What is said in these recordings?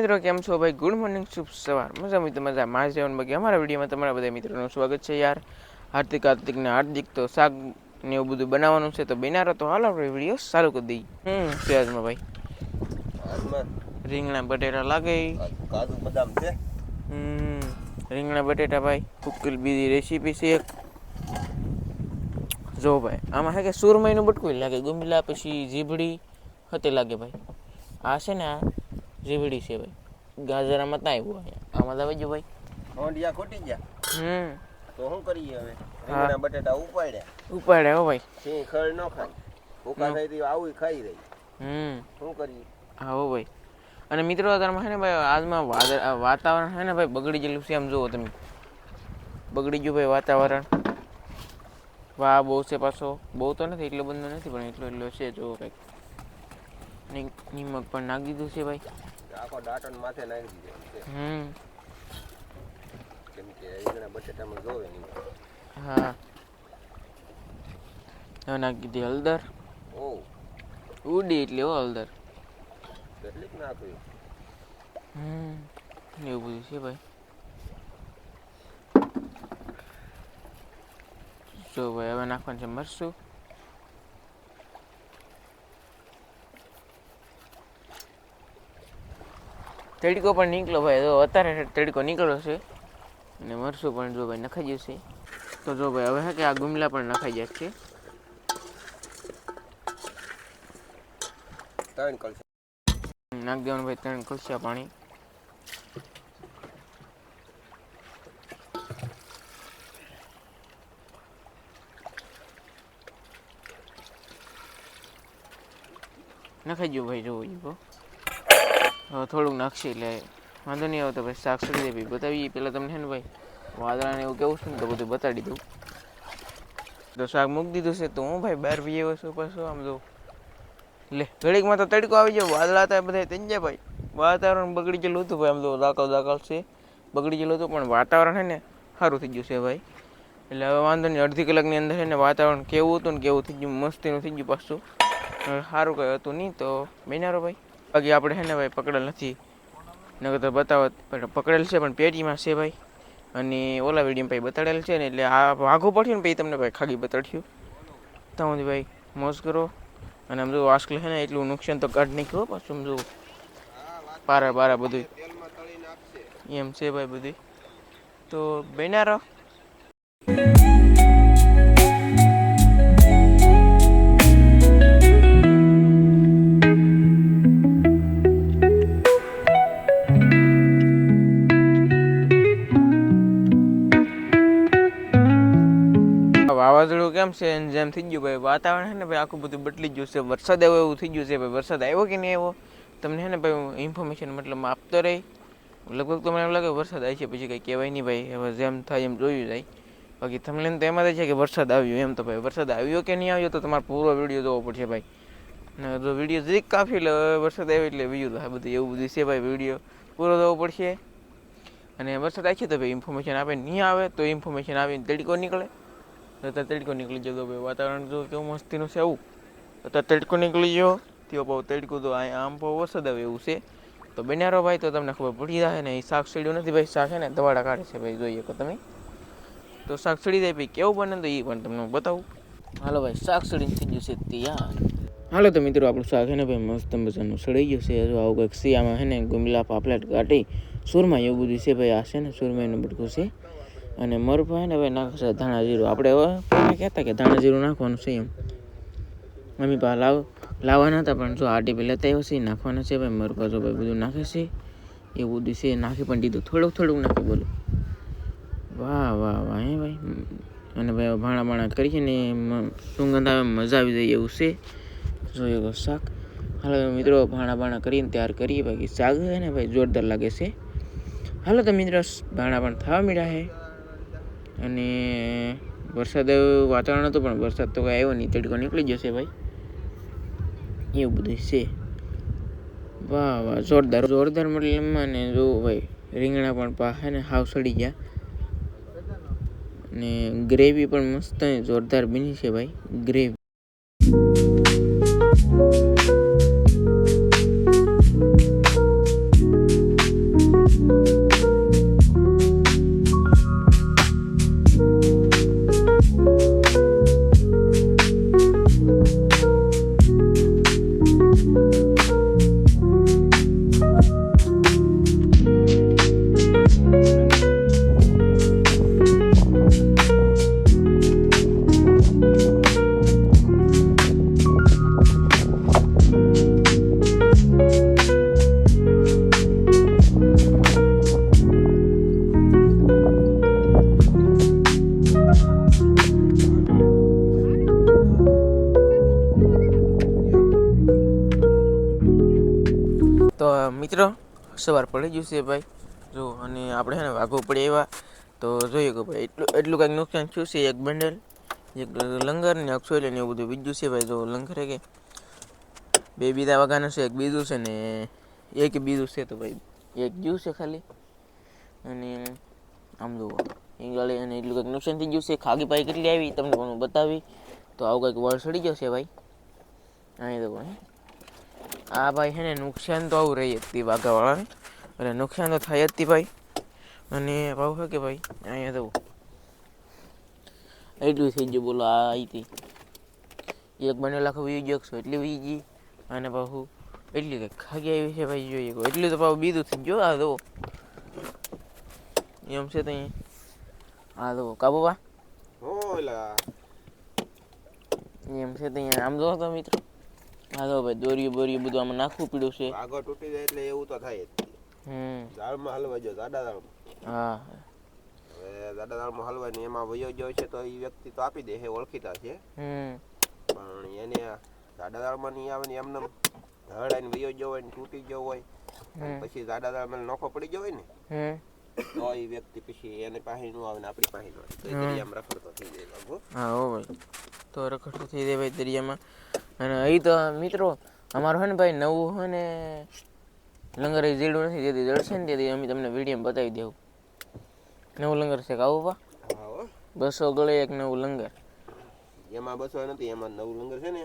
મિત્રો કેમ છો ભાઈ? ગુડ મોર્નિંગ, શુભ સવાર. મજા માસ જેવન બાકી અમારા વિડીયોમાં તમારા બધા મિત્રોનું સ્વાગત છે યાર. હાર્દિક તો શાક ને એવું બધું બનાવવાનું છે તો બનારો તો હાલ આપણે વિડીયો ચાલુ કરી દઈએ. આજમાં ભાઈ રીંગણા બટેટા લાગે, કાજુ બદામ છે. રીંગણા બટેટા ભાઈ કુકલ બીજી રેસીપી છે એક. જો ભાઈ આમાં હે કે સુરમઈનું બટકું લાગે, ગુંબલા પછી જીભડી હતે લાગે ભાઈ. આ છે ને આ જીભડી છે ભાઈ. ગાજરામાં તા આવ્યું અહીંયા આમાં લાવી જો ભાઈ. હોંડિયા ખોટી ગયા. તો શું કરીએ હવે? રીંગણા બટેટા ઉપાડ્યા હો ભાઈ. સિંહ ખળ ન ખાય, ભૂકા થઈ રહી આવું ખાઈ રહી. શું કરીએ? હા હો ભાઈ. અને મિત્રો અત્યારમાં છે ને ભાઈ આજમાં વાતાવરણ છે ને ભાઈ બગડી ગયેલું છે. આમ જુઓ તમે, બગડી ગયું ભાઈ વાતાવરણ. વાહ બહુ છે પાછો, બહુ તો નથી, એટલો બધો નથી પણ એટલો છે. જો કંઈક નિમક પણ નાખી દીધું છે ભાઈ. આખો દાંટણ માથે નાખી દીધો છે. કેમ કે રીંગણા બટેટામાં જોવે નહીં. હા હવે નાખી દીધી હળદર. ઉડી એટલે હળદર કેટલીક નાખ્યું. એવું બધું છે ભાઈ. જો ભાઈ હવે નાખવાનું છે મરચું. તડકો પણ નીકળ્યો ભાઈ, તો અત્યારે તડકો નીકળ્યો છે અને મરચું પણ જો ભાઈ નખાઈ જશે. તો જો ભાઈ હવે કે આ ગુમલા પણ નખાઈ જાય છે. નાખ દેવાનું ભાઈ 3 કળશા પાણી. નખાઈ ગયું ભાઈ. જોવું હવે થોડુંક નાખશે એટલે વાંધો નહીં આવતો ભાઈ. શાક સડી દે ભાઈ, બતાવીએ પહેલાં તમને છે ને ભાઈ વાદળાને એવું કેવું છે ને તો બધું બતાડી દઉં. તો શાક મૂકી દીધું છે તો હું ભાઈ બહાર બી વસ્તુ પાછું આમ જો લે ઘડીકમાં તો તડકો આવી ગયો. વાદળા હતા બધા થઈ જાય ભાઈ. વાતાવરણ બગડી ગયેલું હતું ભાઈ. આમ તો દાખલ છે, બગડી ગયેલું હતું પણ વાતાવરણ છે ને સારું થઈ ગયું છે ભાઈ. એટલે હવે વાંધો નહીં, અડધી કલાકની અંદર છે ને વાતાવરણ કેવું હતું ને કેવું થઈ ગયું, મસ્તીનું થઈ ગયું પાછું. સારું કંઈ હતું નહીં તો બેનારો ભાઈ. બાકી આપણે છે ને ભાઈ પકડેલ નથી, નકર તો બતાવત. પકડેલ છે પણ પેટીમાં છે ભાઈ. અને ઓલા વિડીયો ભાઈ બતાડેલ છે ને એટલે આ વાઘું પડ્યું ને ભાઈ તમને ભાઈ ખાલી બતાડ્યું. ત્યાં ભાઈ મોજ કરો. અને આમ જો આસ્કલ છે ને એટલું નુકસાન તો કાઢ નીકળો પાછું. આમ જો પારા બધું એમ છે ભાઈ બધું. તો બેનારો વાવાઝોડું કેમ છે જેમ થઈ ગયું ભાઈ. વાતાવરણ છે ને ભાઈ આખું બધું બદલી ગયું છે. વરસાદ આવ્યો એવું થઈ ગયું છે ભાઈ. વરસાદ આવ્યો કે નહીં આવ્યો તમને છે ને ભાઈ ઇન્ફોર્મેશન મતલબ આપતો રહી. લગભગ તો મને એમ લાગે વરસાદ આવી છે પછી કંઈ કહેવાય નહીં ભાઈ. હવે જેમ થાય એમ જોયું જાય. બાકી તમને તો એમાં જ છે કે વરસાદ આવ્યો એમ. તો ભાઈ વરસાદ આવ્યો કે નહીં આવ્યો તો તમારે પૂરો વિડીયો જોવો પડશે ભાઈ. ને જો વિડીયો જરીક કાફી એટલે વરસાદ આવ્યો એટલે બીજું થાય બધું એવું બધું છે ભાઈ. વિડીયો પૂરો જોવો પડશે. અને વરસાદ આવી છે તો ભાઈ ઇન્ફોર્મેશન આપે, નહીં આવે તો ઇન્ફોર્મેશન આવીને તડકો નીકળે. અત્યારે તડકો નીકળી ગયો ભાઈ. વાતાવરણ જો કેવું મસ્તીનું છે આવું. અત્યારે તડકો નીકળી ગયો તેઓ બહુ તડકો તો આમ બહુ વરસાદ આવે એવું છે. તો બનારો ભાઈ તો તમને ખબર પડી જાય ને. એ શાક સડ્યું નથી ભાઈ. શાક છે ને દવાડા કાઢે છે ભાઈ, જોઈએ કે તમે. તો શાક સડી જાય ભાઈ કેવું બને તો એ પણ તમને બતાવું. હાલો ભાઈ શાક સડીને થઈ ગયું છે તૈયાર. હાલો તો મિત્રો આપણું શાક છે ને ભાઈ મસ્ત મજાનું સડી ગયું છે. જો આવું કંઈક છે. આમાં છે ને ગુમલા પાપલેટ કાઢી સુરમા એવું બધું છે ભાઈ. આ છે ને સુરમાઈનું બટકું છે. અને મરફા ને ભાઈ નાખશે ધાણા જીરું. આપણે હવે કહેતા કે ધાણા જીરું નાખવાનું છે એમ. મમ્મી પા લાવવાના હતા પણ જો આટી પહેલાં લેતા છે નાખવાના છે ભાઈ. મરફા જો ભાઈ બધું નાખે છે એવું બધું છે. નાખી પણ દીધું, થોડુંક નાખી બોલો. વાહ હે ભાઈ. અને ભાઈ ભાણા કરીએ ને સુગંધ આવે મજા આવી જાય એવું છે. જોઈએ શાક. હાલો મિત્રો ભાણા કરીને તૈયાર કરીએ. બાકી શાક છે ને ભાઈ જોરદાર લાગે છે. હાલો તો મિત્રો ભાણા પણ થવા માંડ્યા છે. અને વરસાદ વાતાવરણ હતું પણ વરસાદ તો કંઈ આવ્યો નહીં. તડકો નીકળી જશે ભાઈ એવું બધું છે. વાહ જોરદાર મતલબમાં. ને જો ભાઈ રીંગણા પણ હે ને હાવ સડી ગયા. અને ગ્રેવી પણ મસ્ત જોરદાર બની છે ભાઈ ગ્રેવી. તો મિત્રો સવાર પડી ગયું છે ભાઈ જો, અને આપણે છે ને વાઘો પડી આવ્યા તો જોઈએ કે ભાઈ એટલું કાંઈક નુકસાન થયું છે. એક બંડલ, એક લંગર ને અક્ષોલે ને એવું બધું બીજું છે ભાઈ. જો લંગરે કે બે બીજા વાઘાના છે, એક બીજું છે ને એક બીજું છે. તો ભાઈ એક ગયું છે ખાલી, અને આમ જુઓ ઈંગાળી અને એટલું કંઈક નુકસાન થઈ ગયું છે. ખાગી પાઈ કેટલી આવી તમને પણ બતાવી. તો આવું કંઈક વળ સડી ગયો છે ભાઈ. અહીં તો ભાઈ આ ભાઈ છે ને નુકસાન તો આવું રહી હતી વાઘાવાળાને, એટલે નુકસાન તો થાય જ હતી ભાઈ. અને ભાવ છે કે ભાઈ અહીંયા તો એટલું થઈ ગયું. બોલો આ હતી એક બને લાખ વી ગયો 100 એટલી વી ગઈ, અને પાછું એટલી કંઈક ખાગી આવી છે ભાઈ. જોઈએ એટલું તો પાછું બીજું થઈ ગયું. આ દો એમ છે તો અહીંયા આ દો કાબુબા એમ છે તો અહીંયા આમ જો તો મિત્રો હા તો ભાઈ દોરીયું બોરીયું બધું આમાં નાખવું પડ્યું છે. આગળ તૂટી જાય એટલે એવું તો થાય જ. દાળમાં હલવા જો જાડા દાળમાં. હા હવે જાડા દાળમાં હલવાય ને એમાં વયો ગયો છે તો એ વ્યક્તિ તો આપી દે છે, ઓળખીતા છે. પણ એને જાડા દાળમાં નહીં આવે ને એમને ધડાઈને વયો ગયો હોય ને તૂટી ગયો હોય પછી જાડા દાળમાં નોખો પડી ગયો હોય ને તો એ વ્યક્તિ પછી એને પાસે નું આવે ને આપણી પાસે નું આવે તો એ દરિયામાં રખડતો થઈ જાય બાબુ. હા હો ભાઈ, તો રખડતો થઈ જાય ભાઈ દરિયામાં. અને અહીં તો મિત્રો અમારું છે ને ભાઈ નવું છે ને લંગર એ જીડું નથી, જેથી જળશે ને તેથી અમે તમને વિડીયોમાં બતાવી દેવું. નવું લંગર છે કાવું પા 200 ગળે એક નવું લંગર. એમાં 200 નથી, એમાં નવું લંગર છે ને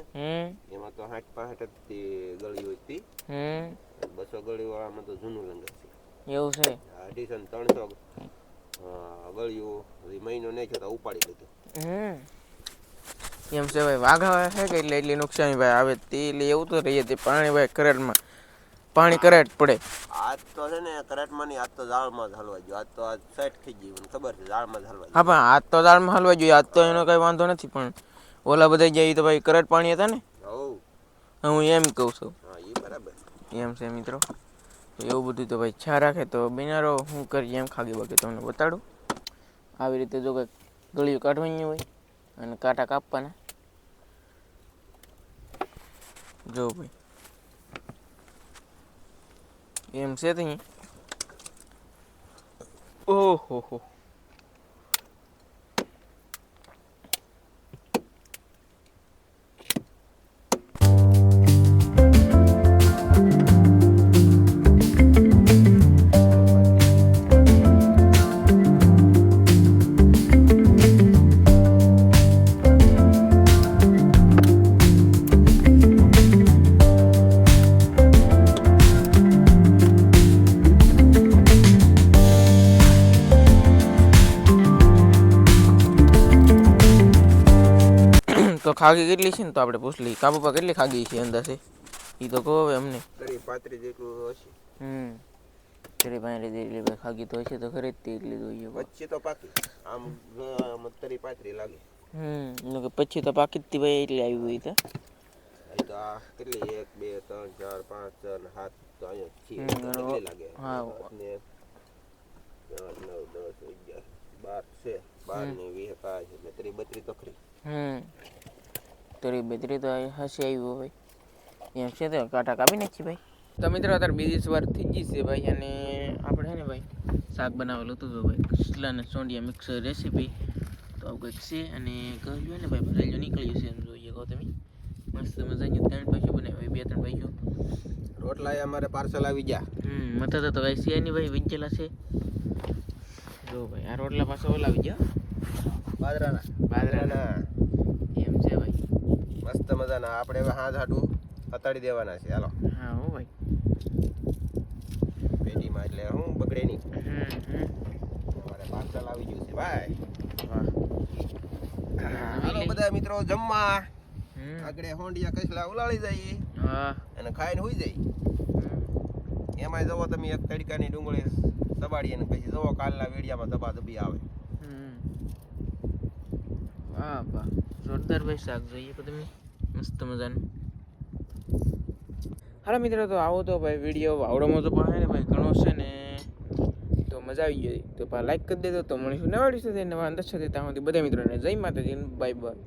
એમાં તો 60-65 થી ગળી હતી. 200 ગળી વાળામાં તો જૂનું લંગર છે. એવું છે 250-300 ગળ્યું મહિનો નહીં થયો તો ઉપાડી લીધું. એમ છે ભાઈ. વાઘા છે કે એટલે એટલી નુકસાની ભાઈ આવે તે એટલે એવું તો રહીએ તે પાણી ભાઈ કરેટમાં પાણી કરેટ પડે. આજ તો છે ને કરેટમાં નહીં, આજ તો જાળમાં જ હલવા ગયો. આજ તો આજ સેટ થઈ ગઈ, મને ખબર છે જાળમાં જ હલવા. હા પણ આજ તો દાળમાં હલવા જોઈએ, આજ તો એનો કઈ વાંધો નથી. પણ ઓલા બધા જાય તો ભાઈ કરેટ પાણી હતા ને, હું એમ કહું છું. હા એ બરાબર એમ છે મિત્રો. એવું બધું તો ભાઈ ખ્યાલ રાખે તો બિનારો હું કરી એમ ખાગી બાકી તમને બતાડું. આવી રીતે જો કંઈક ગળીઓ કાઢવાની હોય અને કાંટા કાપવાના. જો ભાઈ એમ છે તો ઓહો હો તો ખાગી કેટલી છે ને તો આપણે પૂછ લઈએ. કાબુપા કેટલી ખાગી છે અંદાજે એ તો કહો હવે અમને. 35 જેટલું હશે. 35 જેટલી ખાગી તો હશે તો ખરી જ તે એટલી જોઈએ. પછી તો પાકી આમ 35 લાગે. કે પછી તો પાકી જ ભાઈ એટલી આવી હોય તો. અહીં તો આ કેટલી 1 2 3 4 5 6 7 તો અહીંયા કેટલી લાગે. હા 9 10 11 12 છે 12 ને 20 કાય એટલે 32 તો ખરી. તરી બેતરી તો હશે આવ્યું ભાઈ. એમ છે તો કાંટા કાપી નાખી ભાઈ. તો મિત્રો અત્યારે બીજી સવાર થઈ ગઈ છે ભાઈ, અને આપણે છે ને ભાઈ શાક બનાવેલું હતું ભાઈ, કસલા અને સોંડિયા મિક્સ રેસીપી. તો આવું કંઈક છે, અને કહ્યું ને ભાઈ ભરેલું નીકળ્યું છે એમ જોઈએ કહો તમે. મસ્ત મજાની 3 પૈસા બનાવ્યું, 2-3 પૈસા. રોટલા અમારે પાર્સલ આવી ગયા. મથા તો કઈ છે નહીં ભાઈ, વિચેલા છે. જો ભાઈ આ રોટલા પાછો ઓલા આવી ગયા બાજરાના એમ છે ભાઈ. મસ્ત મજાના. આપણે હવે હાથ હાટું હતાડી દેવાના છે. હાલો. હા હો ભાઈ. પેટીમાં એટલે હું બગડે નહીં. હમ અમારે પાર્સલ આવી ગયું છે ભાઈ. વાહ હાલો બધા મિત્રો જમવા. હમ આગળ હોંડિયા કસલા ઉલાળી જઈએ હા અને ખાઈને હુઈ જઈએ. એમાંય જવો તમે એક તડકાની ડુંગળી દબાડી અને પછી જવો કાલના વેડિયામાં દબાદબી આવે. વાહ વાહ જોરદાર ભાઈ શાક જોઈએ તો તમે મસ્ત મજાનું. હાલો મિત્રો તો આવો તો ભાઈ વિડીયો આવડોમાં તો પાસે ને ભાઈ ઘણો છે ને તો મજા આવી ગઈ તો પા લાઈક કરી દેજો. તો મળીશું નવા વિડીયો સાથે નવા અંદર સાથે ત્યાં સુધી બધા મિત્રોને જય માતાજી બાય બાય.